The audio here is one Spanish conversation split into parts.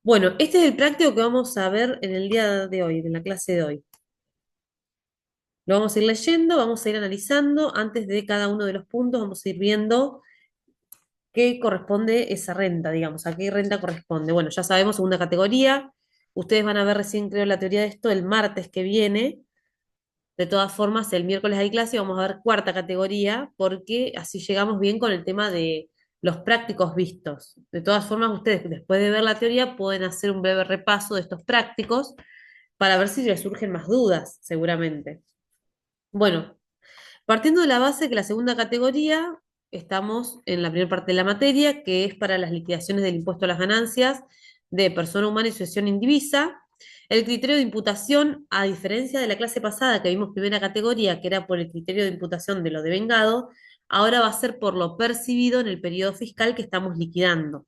Bueno, este es el práctico que vamos a ver en el día de hoy, en la clase de hoy. Lo vamos a ir leyendo, vamos a ir analizando. Antes de cada uno de los puntos, vamos a ir viendo qué corresponde esa renta, digamos, a qué renta corresponde. Bueno, ya sabemos, segunda categoría. Ustedes van a ver recién, creo, la teoría de esto el martes que viene. De todas formas, el miércoles hay clase y vamos a ver cuarta categoría, porque así llegamos bien con el tema de los prácticos vistos. De todas formas, ustedes, después de ver la teoría, pueden hacer un breve repaso de estos prácticos para ver si les surgen más dudas, seguramente. Bueno, partiendo de la base que la segunda categoría, estamos en la primera parte de la materia, que es para las liquidaciones del impuesto a las ganancias de persona humana y sucesión indivisa. El criterio de imputación, a diferencia de la clase pasada que vimos primera categoría, que era por el criterio de imputación de lo devengado, ahora va a ser por lo percibido en el periodo fiscal que estamos liquidando.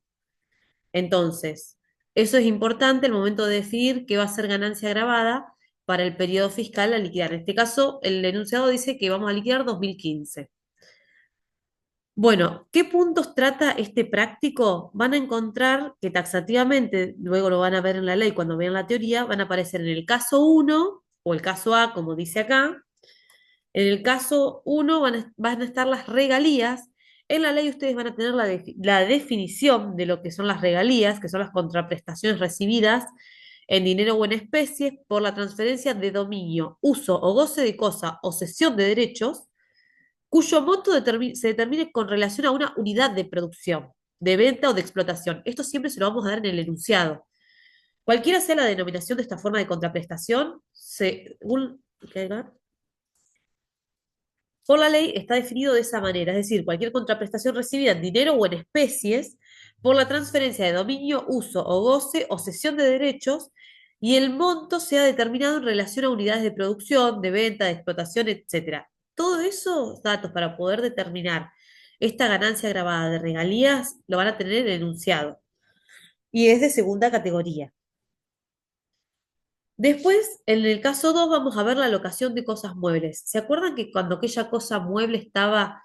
Entonces, eso es importante al momento de decidir qué va a ser ganancia agravada para el periodo fiscal a liquidar. En este caso, el enunciado dice que vamos a liquidar 2015. Bueno, ¿qué puntos trata este práctico? Van a encontrar que taxativamente, luego lo van a ver en la ley cuando vean la teoría, van a aparecer en el caso uno o el caso A, como dice acá. En el caso uno van a estar las regalías. En la ley ustedes van a tener la definición de lo que son las regalías, que son las contraprestaciones recibidas en dinero o en especie por la transferencia de dominio, uso o goce de cosa o cesión de derechos, cuyo monto se determine con relación a una unidad de producción, de venta o de explotación. Esto siempre se lo vamos a dar en el enunciado. Cualquiera sea la denominación de esta forma de contraprestación, según... Por la ley está definido de esa manera, es decir, cualquier contraprestación recibida en dinero o en especies por la transferencia de dominio, uso o goce o cesión de derechos y el monto sea determinado en relación a unidades de producción, de venta, de explotación, etcétera. Todos esos datos para poder determinar esta ganancia grabada de regalías lo van a tener en el enunciado y es de segunda categoría. Después, en el caso 2 vamos a ver la locación de cosas muebles. ¿Se acuerdan que cuando aquella cosa mueble estaba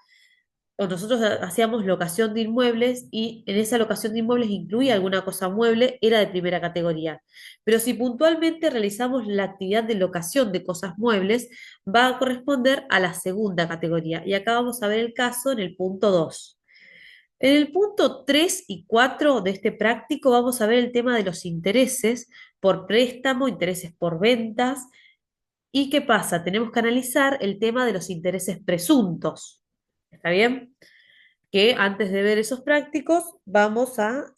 o nosotros hacíamos locación de inmuebles y en esa locación de inmuebles incluía alguna cosa mueble, era de primera categoría? Pero si puntualmente realizamos la actividad de locación de cosas muebles, va a corresponder a la segunda categoría. Y acá vamos a ver el caso en el punto 2. En el punto 3 y 4 de este práctico vamos a ver el tema de los intereses por préstamo, intereses por ventas. ¿Y qué pasa? Tenemos que analizar el tema de los intereses presuntos. ¿Está bien? Que antes de ver esos prácticos vamos a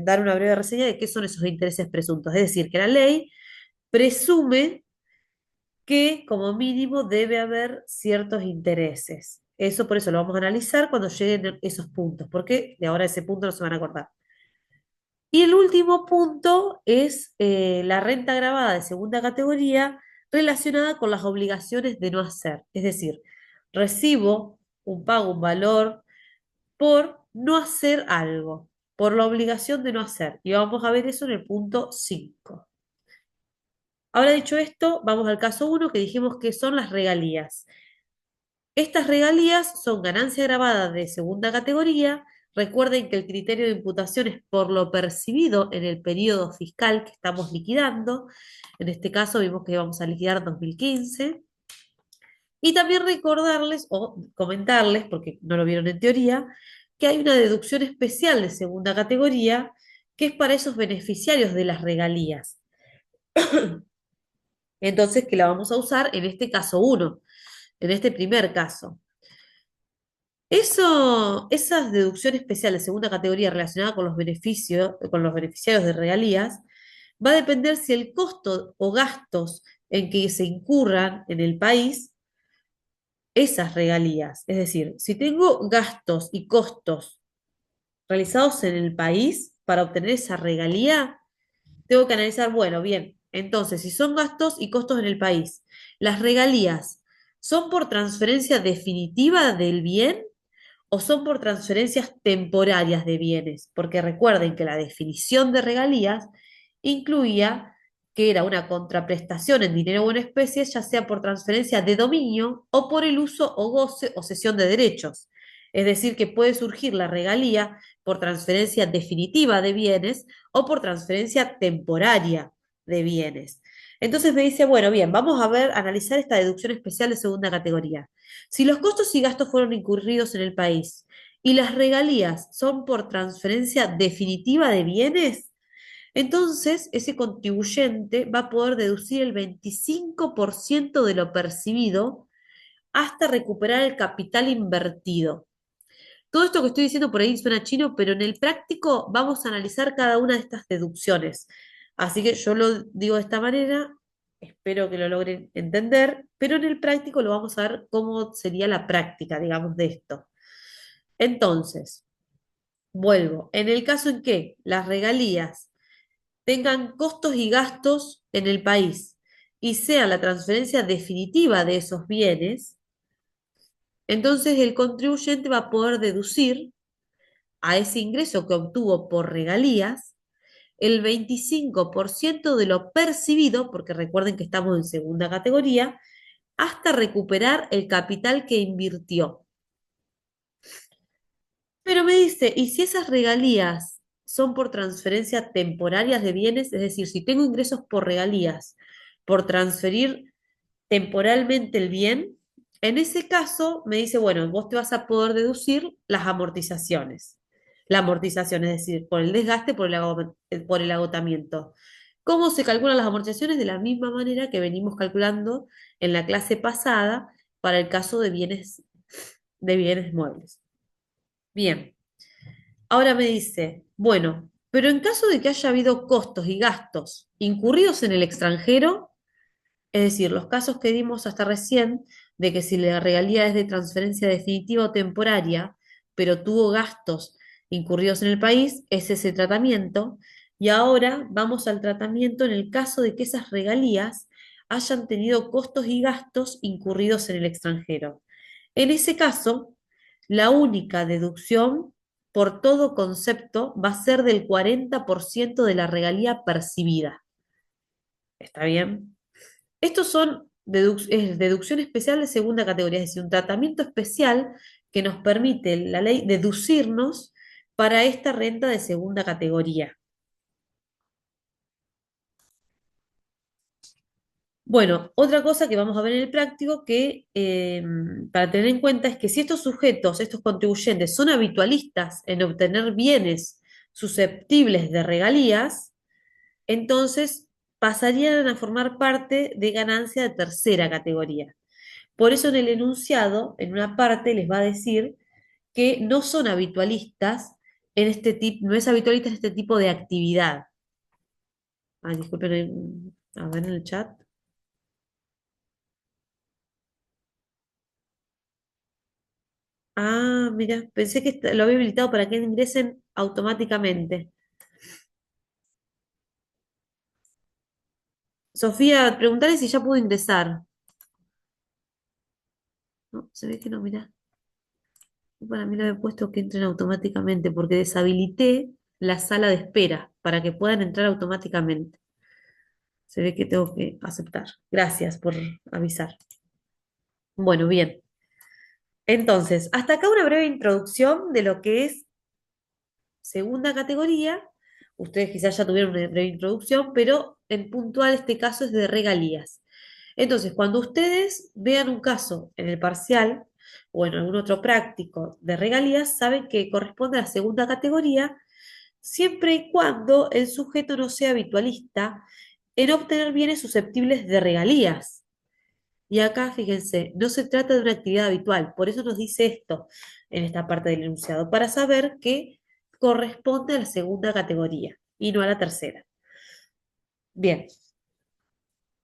dar una breve reseña de qué son esos intereses presuntos. Es decir, que la ley presume que como mínimo debe haber ciertos intereses. Eso por eso lo vamos a analizar cuando lleguen esos puntos, porque de ahora ese punto no se van a acordar. Y el último punto es la renta agravada de segunda categoría relacionada con las obligaciones de no hacer. Es decir, recibo un pago, un valor por no hacer algo, por la obligación de no hacer. Y vamos a ver eso en el punto 5. Ahora dicho esto, vamos al caso uno que dijimos que son las regalías. Estas regalías son ganancia grabada de segunda categoría. Recuerden que el criterio de imputación es por lo percibido en el periodo fiscal que estamos liquidando. En este caso vimos que vamos a liquidar 2015. Y también recordarles o comentarles, porque no lo vieron en teoría, que hay una deducción especial de segunda categoría que es para esos beneficiarios de las regalías. Entonces, que la vamos a usar en este caso uno, en este primer caso. Esas deducciones especiales de segunda categoría relacionada con los beneficios, con los beneficiarios de regalías, va a depender si el costo o gastos en que se incurran en el país esas regalías. Es decir, si tengo gastos y costos realizados en el país para obtener esa regalía, tengo que analizar, bueno, bien, entonces, si son gastos y costos en el país, las regalías son por transferencia definitiva del bien o son por transferencias temporarias de bienes, porque recuerden que la definición de regalías incluía que era una contraprestación en dinero o en especie, ya sea por transferencia de dominio o por el uso o goce o cesión de derechos. Es decir, que puede surgir la regalía por transferencia definitiva de bienes o por transferencia temporaria de bienes. Entonces me dice, bueno, bien, vamos a ver, analizar esta deducción especial de segunda categoría. Si los costos y gastos fueron incurridos en el país y las regalías son por transferencia definitiva de bienes, entonces ese contribuyente va a poder deducir el 25% de lo percibido hasta recuperar el capital invertido. Todo esto que estoy diciendo por ahí suena chino, pero en el práctico vamos a analizar cada una de estas deducciones. Así que yo lo digo de esta manera, espero que lo logren entender, pero en el práctico lo vamos a ver cómo sería la práctica, digamos, de esto. Entonces, vuelvo. En el caso en que las regalías tengan costos y gastos en el país y sea la transferencia definitiva de esos bienes, entonces el contribuyente va a poder deducir a ese ingreso que obtuvo por regalías el 25% de lo percibido, porque recuerden que estamos en segunda categoría, hasta recuperar el capital que invirtió. Pero me dice, ¿y si esas regalías son por transferencia temporarias de bienes? Es decir, si tengo ingresos por regalías, por transferir temporalmente el bien, en ese caso me dice, bueno, vos te vas a poder deducir las amortizaciones. La amortización, es decir, por el desgaste, por el agotamiento. ¿Cómo se calculan las amortizaciones? De la misma manera que venimos calculando en la clase pasada para el caso de bienes muebles. Bien, ahora me dice, bueno, pero en caso de que haya habido costos y gastos incurridos en el extranjero, es decir, los casos que dimos hasta recién, de que si la regalía es de transferencia definitiva o temporaria, pero tuvo gastos incurridos en el país, es ese tratamiento. Y ahora vamos al tratamiento en el caso de que esas regalías hayan tenido costos y gastos incurridos en el extranjero. En ese caso, la única deducción por todo concepto va a ser del 40% de la regalía percibida. ¿Está bien? Estos son deducción especial de segunda categoría, es decir, un tratamiento especial que nos permite la ley deducirnos para esta renta de segunda categoría. Bueno, otra cosa que vamos a ver en el práctico que para tener en cuenta es que si estos sujetos, estos contribuyentes, son habitualistas en obtener bienes susceptibles de regalías, entonces pasarían a formar parte de ganancia de tercera categoría. Por eso en el enunciado, en una parte, les va a decir que no son habitualistas en este tipo, no es habitualista en este tipo de actividad. Ay, disculpen, a ver en el chat. Ah, mira, pensé que lo había habilitado para que ingresen automáticamente. Sofía, preguntale si ya pudo ingresar. No, se ve que no, mira. Para mí lo había puesto que entren automáticamente porque deshabilité la sala de espera para que puedan entrar automáticamente. Se ve que tengo que aceptar. Gracias por avisar. Bueno, bien. Entonces, hasta acá una breve introducción de lo que es segunda categoría. Ustedes quizás ya tuvieron una breve introducción, pero en puntual este caso es de regalías. Entonces, cuando ustedes vean un caso en el parcial o en algún otro práctico de regalías, saben que corresponde a la segunda categoría siempre y cuando el sujeto no sea habitualista en obtener bienes susceptibles de regalías. Y acá, fíjense, no se trata de una actividad habitual, por eso nos dice esto en esta parte del enunciado, para saber que corresponde a la segunda categoría y no a la tercera. Bien,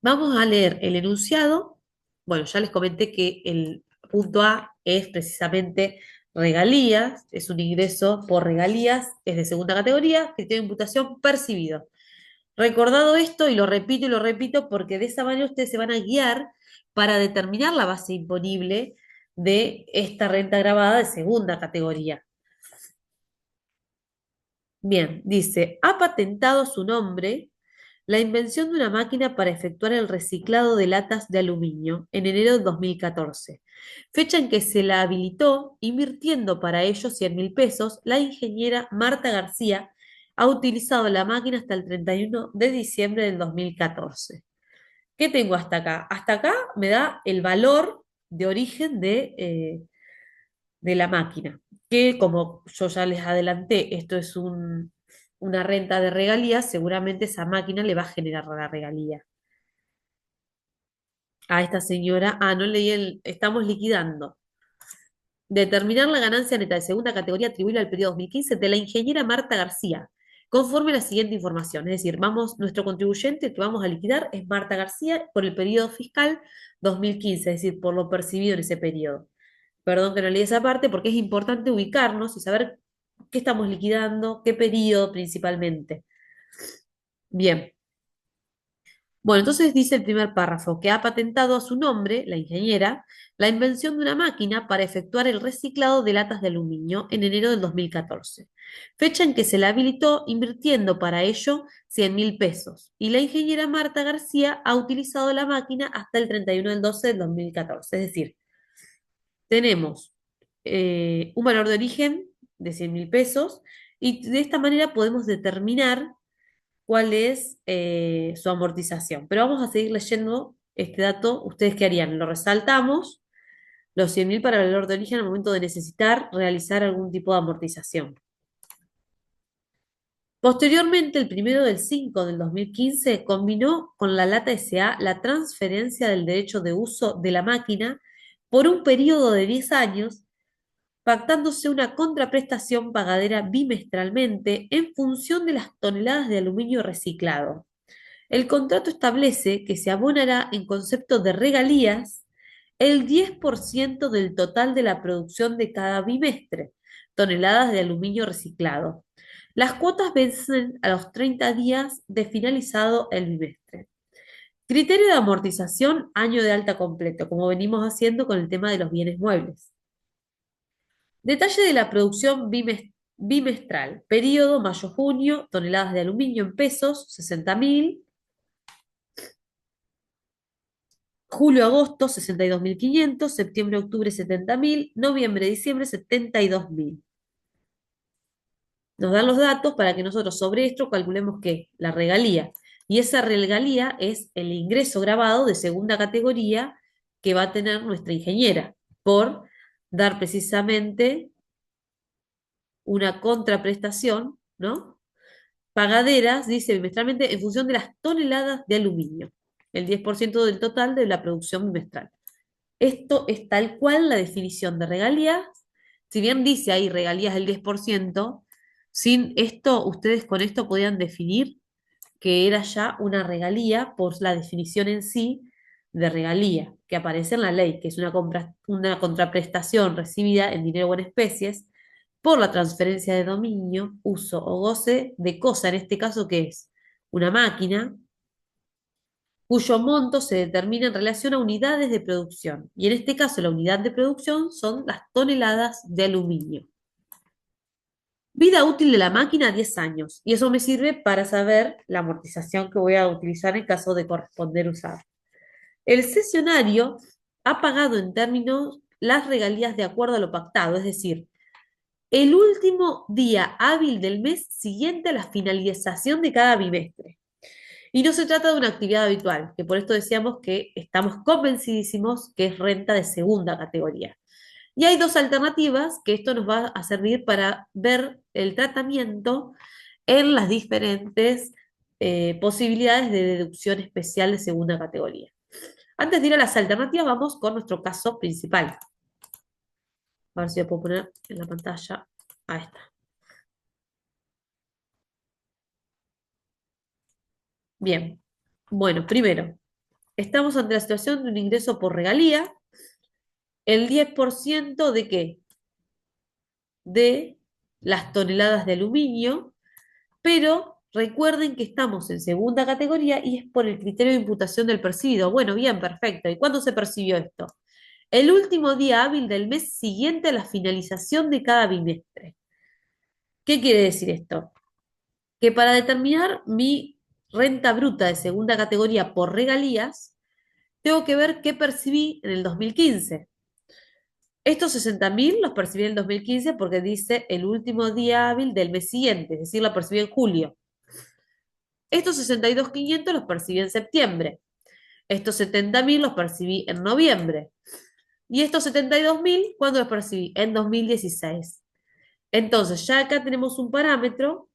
vamos a leer el enunciado. Bueno, ya les comenté que el punto A es precisamente regalías, es un ingreso por regalías, es de segunda categoría, que tiene imputación percibido. Recordado esto, y lo repito, porque de esa manera ustedes se van a guiar para determinar la base imponible de esta renta grabada de segunda categoría. Bien, dice, ha patentado su nombre la invención de una máquina para efectuar el reciclado de latas de aluminio en enero de 2014, fecha en que se la habilitó, invirtiendo para ello 100.000 pesos. La ingeniera Marta García ha utilizado la máquina hasta el 31 de diciembre del 2014. ¿Qué tengo hasta acá? Hasta acá me da el valor de origen de la máquina, que como yo ya les adelanté, esto es una renta de regalías, seguramente esa máquina le va a generar la regalía a esta señora. Ah, no leí estamos liquidando. Determinar la ganancia neta de segunda categoría atribuible al periodo 2015 de la ingeniera Marta García, conforme a la siguiente información. Es decir, nuestro contribuyente que vamos a liquidar es Marta García por el periodo fiscal 2015, es decir, por lo percibido en ese periodo. Perdón que no leí esa parte porque es importante ubicarnos y saber qué estamos liquidando, qué periodo principalmente. Bien. Bueno, entonces dice el primer párrafo que ha patentado a su nombre, la ingeniera, la invención de una máquina para efectuar el reciclado de latas de aluminio en enero del 2014, fecha en que se la habilitó invirtiendo para ello 100.000 pesos. Y la ingeniera Marta García ha utilizado la máquina hasta el 31 del 12 del 2014. Es decir, tenemos un valor de origen de 100.000 pesos y de esta manera podemos determinar cuál es su amortización. Pero vamos a seguir leyendo este dato. ¿Ustedes qué harían? Lo resaltamos, los 100.000 para el valor de origen al momento de necesitar realizar algún tipo de amortización. Posteriormente, el 1 del 5 del 2015 combinó con la Lata S.A. la transferencia del derecho de uso de la máquina por un periodo de 10 años, pactándose una contraprestación pagadera bimestralmente en función de las toneladas de aluminio reciclado. El contrato establece que se abonará en concepto de regalías el 10% del total de la producción de cada bimestre, toneladas de aluminio reciclado. Las cuotas vencen a los 30 días de finalizado el bimestre. Criterio de amortización, año de alta completo, como venimos haciendo con el tema de los bienes muebles. Detalle de la producción bimestral. Periodo mayo-junio, toneladas de aluminio en pesos, 60.000. Julio-agosto, 62.500. Septiembre-octubre, 70.000. Noviembre-diciembre, 72.000. Nos dan los datos para que nosotros sobre esto calculemos qué, la regalía. Y esa regalía es el ingreso grabado de segunda categoría que va a tener nuestra ingeniera por dar precisamente una contraprestación, ¿no? Pagaderas, dice bimestralmente, en función de las toneladas de aluminio, el 10% del total de la producción bimestral. Esto es tal cual la definición de regalías. Si bien dice ahí regalías del 10%, sin esto, ustedes con esto podían definir que era ya una regalía por la definición en sí de regalía, que aparece en la ley, que es una contraprestación recibida en dinero o en especies por la transferencia de dominio, uso o goce de cosa, en este caso que es una máquina, cuyo monto se determina en relación a unidades de producción. Y en este caso la unidad de producción son las toneladas de aluminio. Vida útil de la máquina, 10 años. Y eso me sirve para saber la amortización que voy a utilizar en caso de corresponder usar. El cesionario ha pagado en términos las regalías de acuerdo a lo pactado, es decir, el último día hábil del mes siguiente a la finalización de cada bimestre. Y no se trata de una actividad habitual, que por esto decíamos que estamos convencidísimos que es renta de segunda categoría. Y hay dos alternativas que esto nos va a servir para ver el tratamiento en las diferentes posibilidades de deducción especial de segunda categoría. Antes de ir a las alternativas, vamos con nuestro caso principal. A ver si lo puedo poner en la pantalla. Ahí está. Bien. Bueno, primero, estamos ante la situación de un ingreso por regalía. ¿El 10% de qué? De las toneladas de aluminio, pero recuerden que estamos en segunda categoría y es por el criterio de imputación del percibido. Bueno, bien, perfecto. ¿Y cuándo se percibió esto? El último día hábil del mes siguiente a la finalización de cada bimestre. ¿Qué quiere decir esto? Que para determinar mi renta bruta de segunda categoría por regalías, tengo que ver qué percibí en el 2015. Estos 60.000 los percibí en el 2015 porque dice el último día hábil del mes siguiente, es decir, lo percibí en julio. Estos 62.500 los percibí en septiembre. Estos 70.000 los percibí en noviembre. Y estos 72.000, ¿cuándo los percibí? En 2016. Entonces, ya acá tenemos un parámetro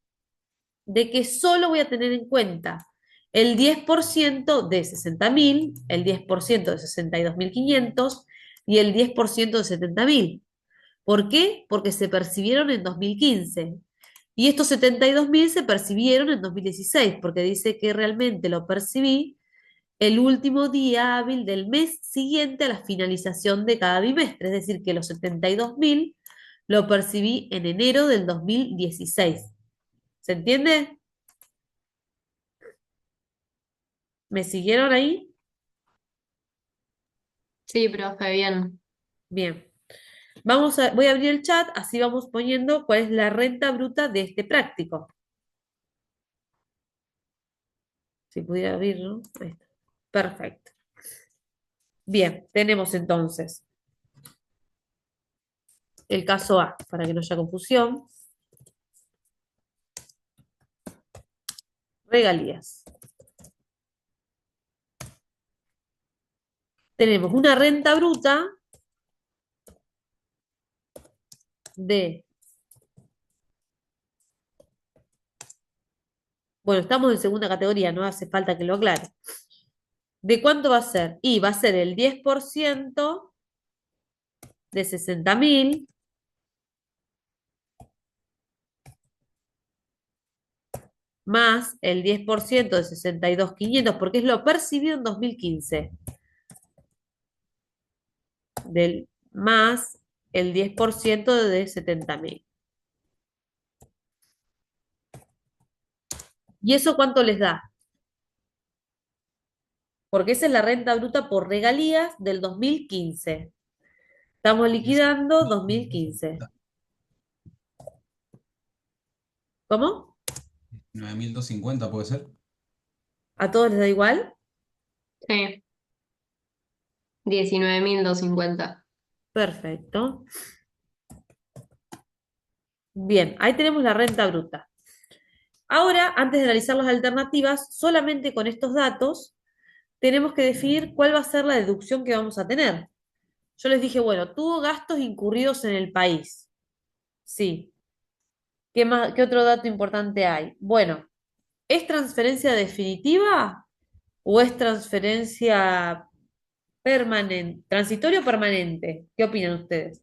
de que solo voy a tener en cuenta el 10% de 60.000, el 10% de 62.500 y el 10% de 70.000. ¿Por qué? Porque se percibieron en 2015. Y estos 72.000 se percibieron en 2016, porque dice que realmente lo percibí el último día hábil del mes siguiente a la finalización de cada bimestre. Es decir, que los 72.000 lo percibí en enero del 2016. ¿Se entiende? ¿Me siguieron ahí? Sí, profe, bien. Bien. Voy a abrir el chat, así vamos poniendo cuál es la renta bruta de este práctico. Si pudiera abrirlo. Ahí está. Perfecto. Bien, tenemos entonces el caso A, para que no haya confusión. Regalías. Tenemos una renta bruta de, bueno, estamos en segunda categoría, no hace falta que lo aclare. ¿De cuánto va a ser? Y va a ser el 10% de 60.000 más el 10% de 62.500, porque es lo percibido en 2015, más el 10% de 70.000. ¿Y eso cuánto les da? Porque esa es la renta bruta por regalías del 2015. Estamos liquidando 2015. ¿Cómo? 9.250 puede ser. ¿A todos les da igual? Sí, 19.250. Perfecto. Bien, ahí tenemos la renta bruta. Ahora, antes de analizar las alternativas, solamente con estos datos tenemos que definir cuál va a ser la deducción que vamos a tener. Yo les dije, bueno, tuvo gastos incurridos en el país. Sí. ¿Qué más, qué otro dato importante hay? Bueno, ¿es transferencia definitiva o es transferencia permanente, transitorio o permanente? ¿Qué opinan ustedes?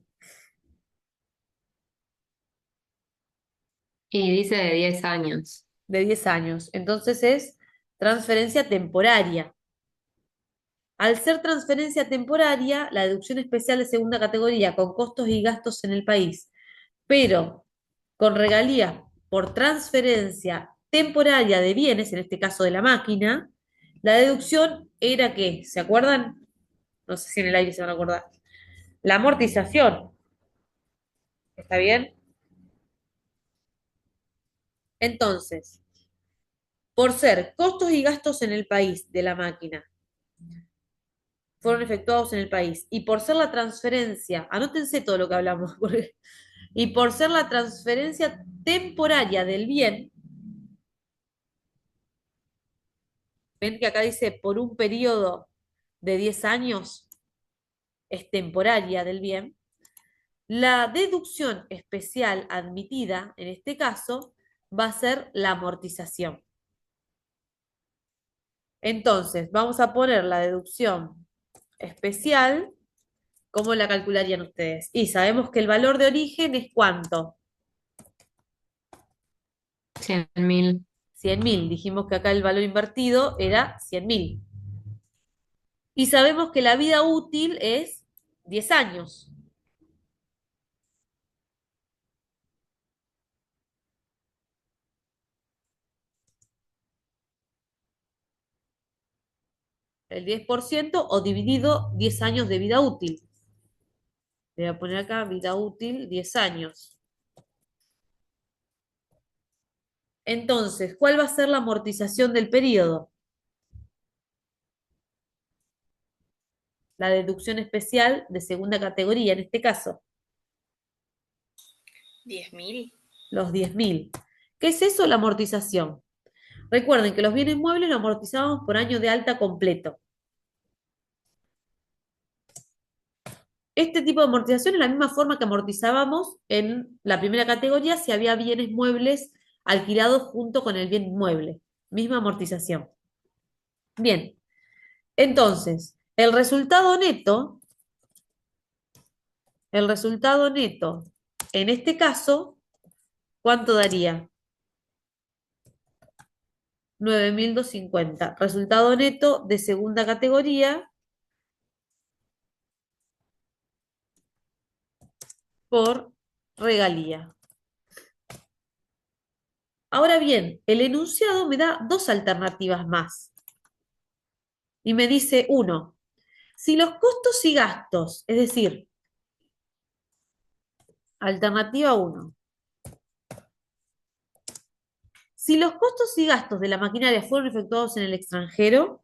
Y dice de 10 años. De 10 años. Entonces es transferencia temporaria. Al ser transferencia temporaria, la deducción especial de segunda categoría con costos y gastos en el país, pero con regalías por transferencia temporaria de bienes, en este caso de la máquina, la deducción era ¿qué? ¿Se acuerdan? No sé si en el aire se van a acordar. La amortización. ¿Está bien? Entonces, por ser costos y gastos en el país de la máquina, fueron efectuados en el país, y por ser la transferencia, anótense todo lo que hablamos, y por ser la transferencia temporaria del bien, ven que acá dice por un periodo de 10 años, es temporaria del bien, la deducción especial admitida, en este caso, va a ser la amortización. Entonces, vamos a poner la deducción especial. ¿Cómo la calcularían ustedes? Y sabemos que el valor de origen es ¿cuánto? 100.000. 100.000. Dijimos que acá el valor invertido era 100.000. Y sabemos que la vida útil es 10 años. El 10% o dividido 10 años de vida útil. Le voy a poner acá vida útil 10 años. Entonces, ¿cuál va a ser la amortización del periodo? La deducción especial de segunda categoría, en este caso, 10.000. los 10.000. ¿Qué es eso, la amortización? Recuerden que los bienes muebles lo amortizábamos por año de alta completo. Este tipo de amortización es la misma forma que amortizábamos en la primera categoría si había bienes muebles alquilados junto con el bien inmueble. Misma amortización. Bien, entonces, el resultado neto, en este caso, ¿cuánto daría? 9.250. Resultado neto de segunda categoría por regalía. Ahora bien, el enunciado me da dos alternativas más. Y me dice, uno, si los costos y gastos, es decir, alternativa uno, si los costos y gastos de la maquinaria fueron efectuados en el extranjero,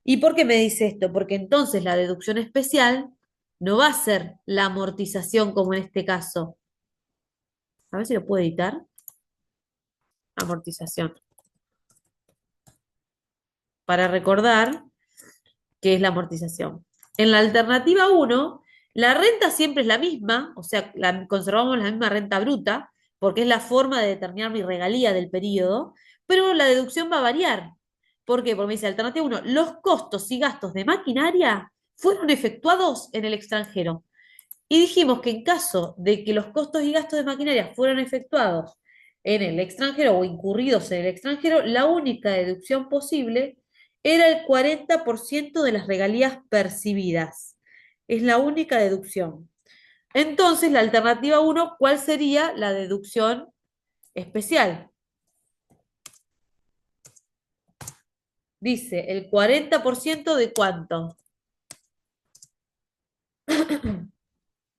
¿y por qué me dice esto? Porque entonces la deducción especial no va a ser la amortización como en este caso. A ver si lo puedo editar. Amortización. Para recordar qué es la amortización. En la alternativa uno, la renta siempre es la misma, o sea, conservamos la misma renta bruta, porque es la forma de determinar mi regalía del periodo, pero la deducción va a variar. ¿Por qué? Porque me dice alternativa uno, los costos y gastos de maquinaria fueron efectuados en el extranjero. Y dijimos que en caso de que los costos y gastos de maquinaria fueran efectuados en el extranjero o incurridos en el extranjero, la única deducción posible era el 40% de las regalías percibidas. Es la única deducción. Entonces, la alternativa uno, ¿cuál sería la deducción especial? Dice, ¿el 40% de cuánto? De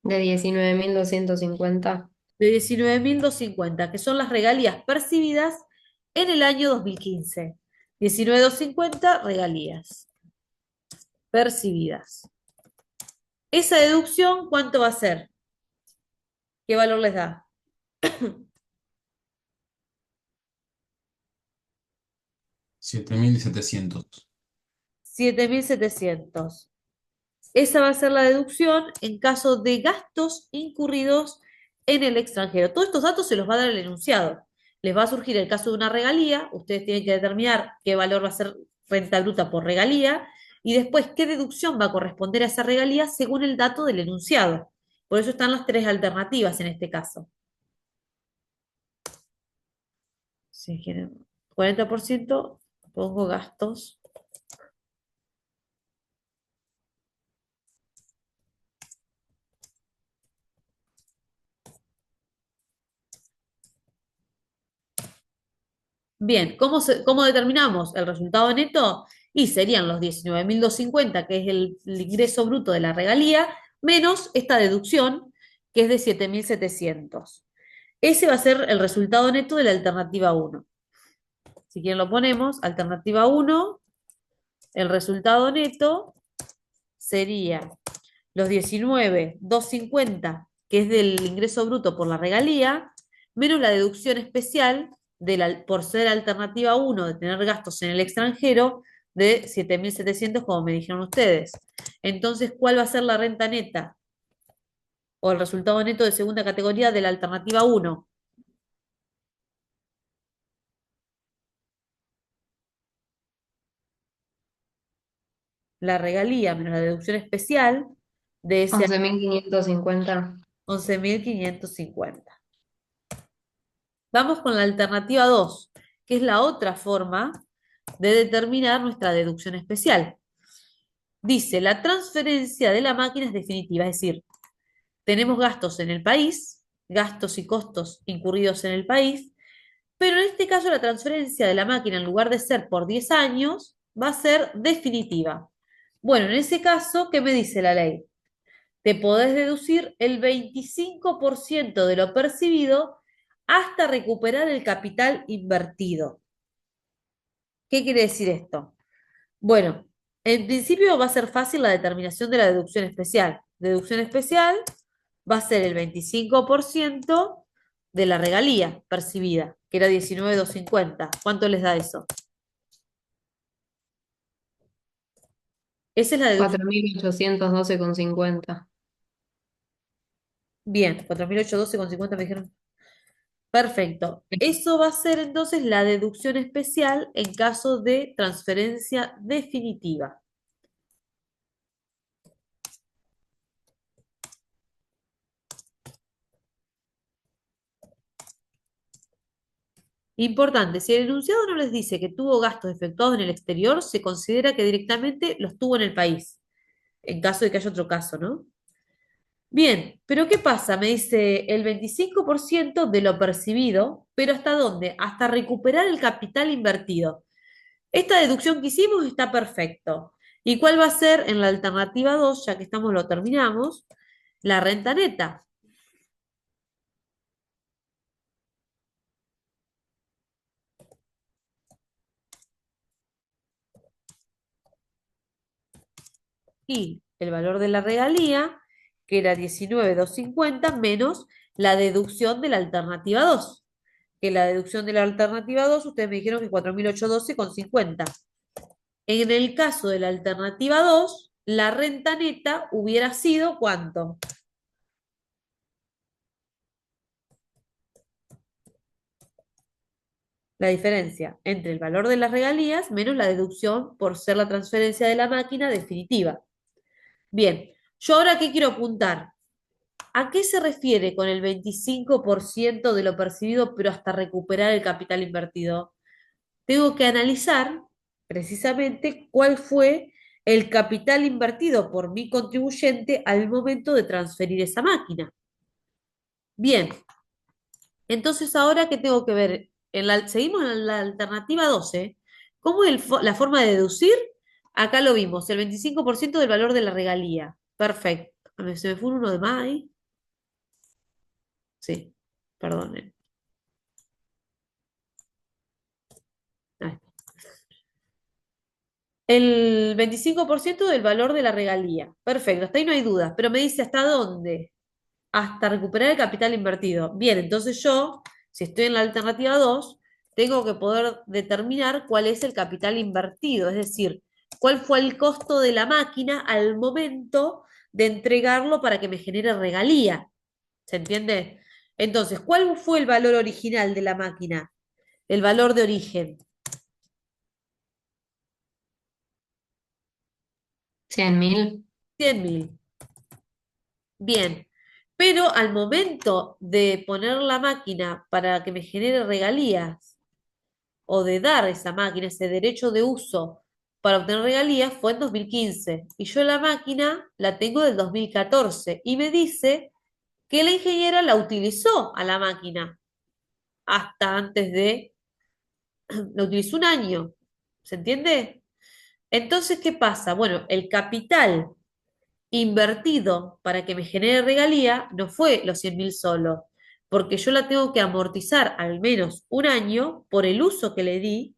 19.250. De 19.250, que son las regalías percibidas en el año 2015. 19.250 regalías percibidas. Esa deducción, ¿cuánto va a ser? ¿Qué valor les da? 7.700. 7.700. Esa va a ser la deducción en caso de gastos incurridos en el extranjero. Todos estos datos se los va a dar el enunciado. Les va a surgir el caso de una regalía, ustedes tienen que determinar qué valor va a ser renta bruta por regalía y después qué deducción va a corresponder a esa regalía según el dato del enunciado. Por eso están las tres alternativas en este caso. Si quieren 40%, pongo gastos. Bien, ¿cómo determinamos el resultado neto? Y serían los 19.250, que es el ingreso bruto de la regalía, menos esta deducción, que es de 7.700. Ese va a ser el resultado neto de la alternativa uno. Si quieren lo ponemos, alternativa uno, el resultado neto sería los 19.250, que es del ingreso bruto por la regalía, menos la deducción especial por ser alternativa uno de tener gastos en el extranjero de 7.700, como me dijeron ustedes. Entonces, ¿cuál va a ser la renta neta? O el resultado neto de segunda categoría de la alternativa uno. La regalía menos la deducción especial de ese 11.550. 11.550. Vamos con la alternativa 2, que es la otra forma de determinar nuestra deducción especial. Dice, la transferencia de la máquina es definitiva, es decir, tenemos gastos en el país, gastos y costos incurridos en el país, pero en este caso la transferencia de la máquina, en lugar de ser por 10 años, va a ser definitiva. Bueno, en ese caso, ¿qué me dice la ley? Te podés deducir el 25% de lo percibido hasta recuperar el capital invertido. ¿Qué quiere decir esto? Bueno, en principio va a ser fácil la determinación de la deducción especial. Deducción especial va a ser el 25% de la regalía percibida, que era 19.250. ¿Cuánto les da eso? Esa es la deducción. 4.812,50. Bien, 4.812,50 me dijeron. Perfecto. Eso va a ser entonces la deducción especial en caso de transferencia definitiva. Importante, si el enunciado no les dice que tuvo gastos efectuados en el exterior, se considera que directamente los tuvo en el país, en caso de que haya otro caso, ¿no? Bien, pero ¿qué pasa? Me dice el 25% de lo percibido, pero ¿hasta dónde? Hasta recuperar el capital invertido. Esta deducción que hicimos está perfecto. ¿Y cuál va a ser en la alternativa 2, ya que estamos, lo terminamos? La renta neta. Y el valor de la regalía, que era 19.250, menos la deducción de la alternativa 2. Que la deducción de la alternativa 2, ustedes me dijeron que es 4.812,50. En el caso de la alternativa 2, la renta neta hubiera sido ¿cuánto? La diferencia entre el valor de las regalías menos la deducción por ser la transferencia de la máquina definitiva. Bien, yo ahora qué quiero apuntar. ¿A qué se refiere con el 25% de lo percibido, pero hasta recuperar el capital invertido? Tengo que analizar precisamente cuál fue el capital invertido por mi contribuyente al momento de transferir esa máquina. Bien, entonces ahora qué tengo que ver, seguimos en la alternativa 12. ¿Cómo es la forma de deducir? Acá lo vimos, el 25% del valor de la regalía. Perfecto. A ver, se me fue uno de más ahí. Sí, perdonen. Ahí. El 25% del valor de la regalía. Perfecto, hasta ahí no hay dudas, pero me dice hasta dónde. Hasta recuperar el capital invertido. Bien, entonces yo, si estoy en la alternativa 2, tengo que poder determinar cuál es el capital invertido, es decir, cuál fue el costo de la máquina al momento de entregarlo para que me genere regalía. ¿Se entiende? Entonces, ¿cuál fue el valor original de la máquina? El valor de origen. 100.000. 100.000. Bien, pero al momento de poner la máquina para que me genere regalías o de dar esa máquina, ese derecho de uso para obtener regalías, fue en 2015. Y yo la máquina la tengo del 2014 y me dice que la ingeniera la utilizó a la máquina hasta antes de, la utilizó un año. ¿Se entiende? Entonces, ¿qué pasa? Bueno, el capital invertido para que me genere regalía no fue los 100.000 solo, porque yo la tengo que amortizar al menos un año por el uso que le di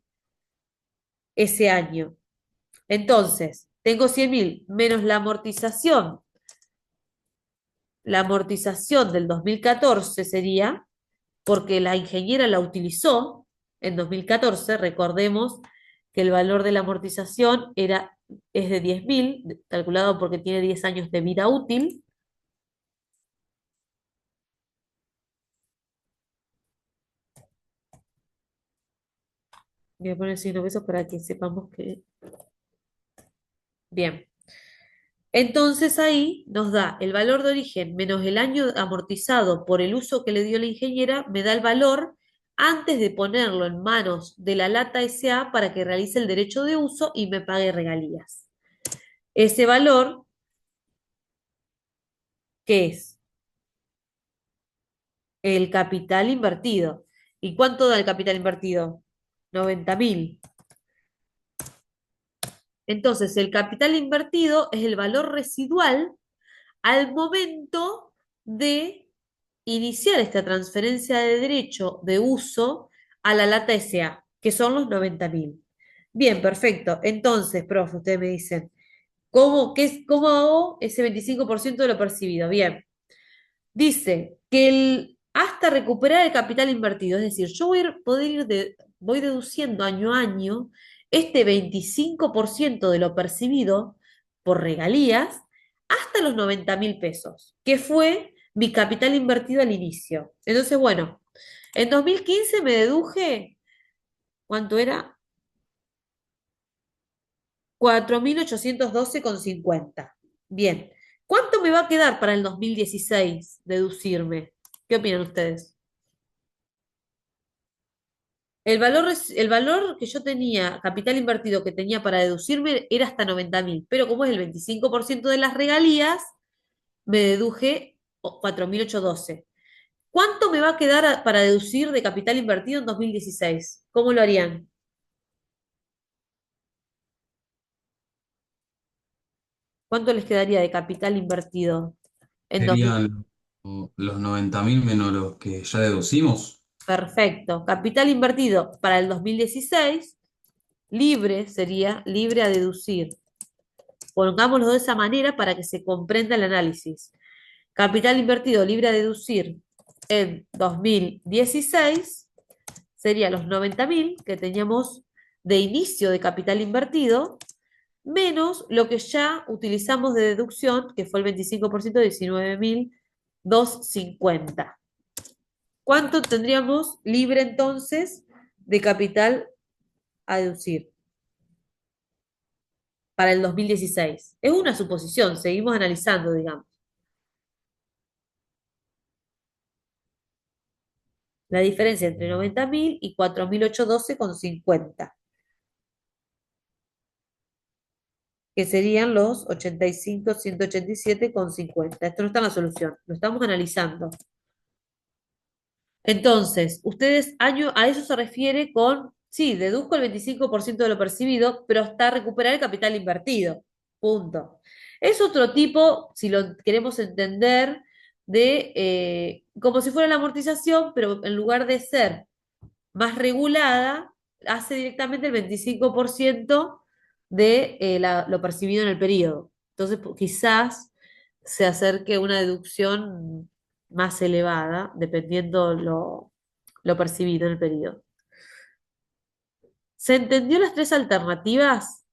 ese año. Entonces, tengo 100.000 menos la amortización del 2014 sería, porque la ingeniera la utilizó en 2014, recordemos que el valor de la amortización es de 10.000, calculado porque tiene 10 años de vida útil. Voy a poner signo pesos para que sepamos que... Bien. Entonces ahí nos da el valor de origen menos el año amortizado por el uso que le dio la ingeniera, me da el valor antes de ponerlo en manos de la Lata SA para que realice el derecho de uso y me pague regalías. Ese valor, ¿qué es? El capital invertido. ¿Y cuánto da el capital invertido? 90.000. Entonces, el capital invertido es el valor residual al momento de iniciar esta transferencia de derecho de uso a la Lata S.A., que son los 90.000. Bien, perfecto. Entonces, profe, ustedes me dicen, ¿cómo hago ese 25% de lo percibido? Bien, dice que hasta recuperar el capital invertido, es decir, yo voy deduciendo año a año este 25% de lo percibido por regalías hasta los 90.000 pesos, que fue mi capital invertido al inicio. Entonces, bueno, en 2015 me deduje, ¿cuánto era? 4.812,50. Bien, ¿cuánto me va a quedar para el 2016 deducirme? ¿Qué opinan ustedes? El valor que yo tenía, capital invertido que tenía para deducirme era hasta 90.000, pero como es el 25% de las regalías, me deduje 4.812. ¿Cuánto me va a quedar para deducir de capital invertido en 2016? ¿Cómo lo harían? ¿Cuánto les quedaría de capital invertido en 2000? Serían los 90.000 menos los que ya deducimos. Perfecto. Capital invertido para el 2016, libre sería libre a deducir. Pongámoslo de esa manera para que se comprenda el análisis. Capital invertido libre a deducir en 2016 sería los 90.000 que teníamos de inicio de capital invertido, menos lo que ya utilizamos de deducción, que fue el 25%, 19.250. ¿Cuánto tendríamos libre entonces de capital a deducir para el 2016? Es una suposición, seguimos analizando, digamos. La diferencia entre 90.000 y 4.812,50, que serían los 85.187,50. Esto no está en la solución, lo estamos analizando. Entonces, ustedes, a eso se refiere con, sí, deduzco el 25% de lo percibido, pero hasta recuperar el capital invertido. Punto. Es otro tipo, si lo queremos entender, de como si fuera la amortización, pero en lugar de ser más regulada, hace directamente el 25% de lo percibido en el periodo. Entonces, quizás se acerque a una deducción más elevada, dependiendo lo percibido en el periodo. ¿Se entendió las tres alternativas?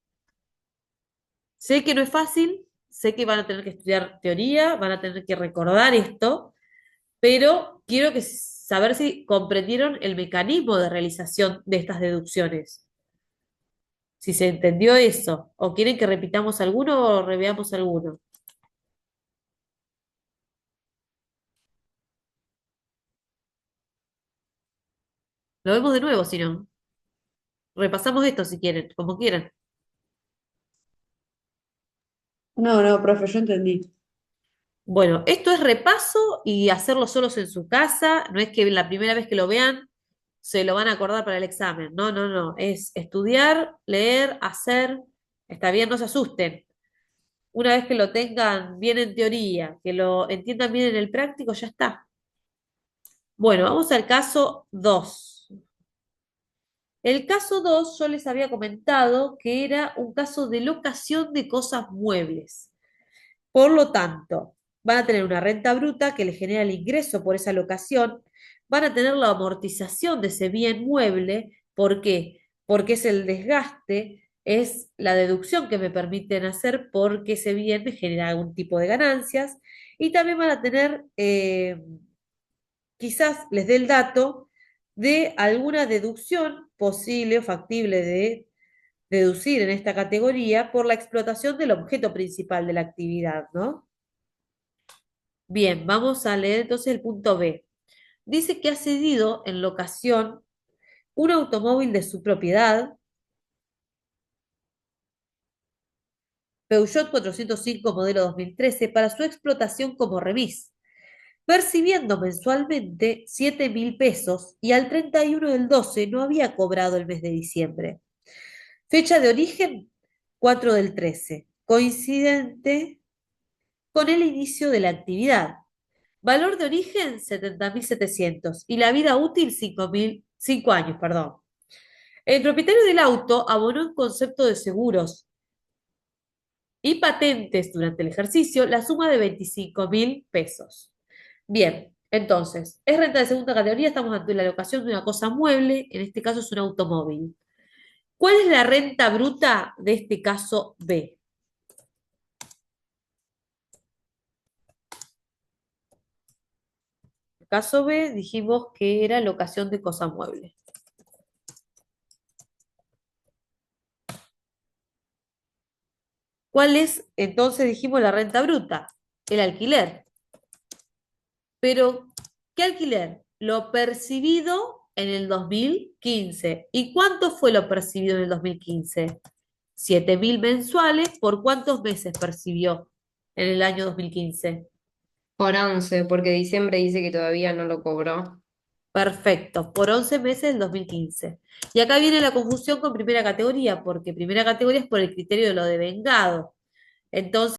Sé que no es fácil, sé que van a tener que estudiar teoría, van a tener que recordar esto, pero quiero saber si comprendieron el mecanismo de realización de estas deducciones. Si se entendió eso, o quieren que repitamos alguno o reveamos alguno. Lo vemos de nuevo, si no. Repasamos esto si quieren, como quieran. No, no, profe, yo entendí. Bueno, esto es repaso y hacerlo solos en su casa. No es que la primera vez que lo vean se lo van a acordar para el examen. No, no, no. Es estudiar, leer, hacer. Está bien, no se asusten. Una vez que lo tengan bien en teoría, que lo entiendan bien en el práctico, ya está. Bueno, vamos al caso 2. El caso 2 yo les había comentado que era un caso de locación de cosas muebles. Por lo tanto, van a tener una renta bruta que les genera el ingreso por esa locación, van a tener la amortización de ese bien mueble. ¿Por qué? Porque es el desgaste, es la deducción que me permiten hacer porque ese bien me genera algún tipo de ganancias. Y también van a tener, quizás les dé el dato de alguna deducción posible o factible de deducir en esta categoría por la explotación del objeto principal de la actividad, ¿no? Bien, vamos a leer entonces el punto B. Dice que ha cedido en locación un automóvil de su propiedad, Peugeot 405 modelo 2013, para su explotación como remis, percibiendo mensualmente 7.000 pesos y al 31 del 12 no había cobrado el mes de diciembre. Fecha de origen 4 del 13, coincidente con el inicio de la actividad. Valor de origen, 70.700. Y la vida útil, 5 años, perdón. El propietario del auto abonó en concepto de seguros y patentes durante el ejercicio la suma de 25.000 pesos. Bien, entonces, es renta de segunda categoría, estamos ante la locación de una cosa mueble, en este caso es un automóvil. ¿Cuál es la renta bruta de este caso B? El caso B dijimos que era locación de cosa mueble. ¿Cuál es, entonces dijimos, la renta bruta? El alquiler. Pero, ¿qué alquiler? Lo percibido en el 2015. ¿Y cuánto fue lo percibido en el 2015? 7.000 mensuales. ¿Por cuántos meses percibió en el año 2015? Por 11, porque diciembre dice que todavía no lo cobró. Perfecto, por 11 meses del 2015. Y acá viene la confusión con primera categoría, porque primera categoría es por el criterio de lo devengado. Entonces,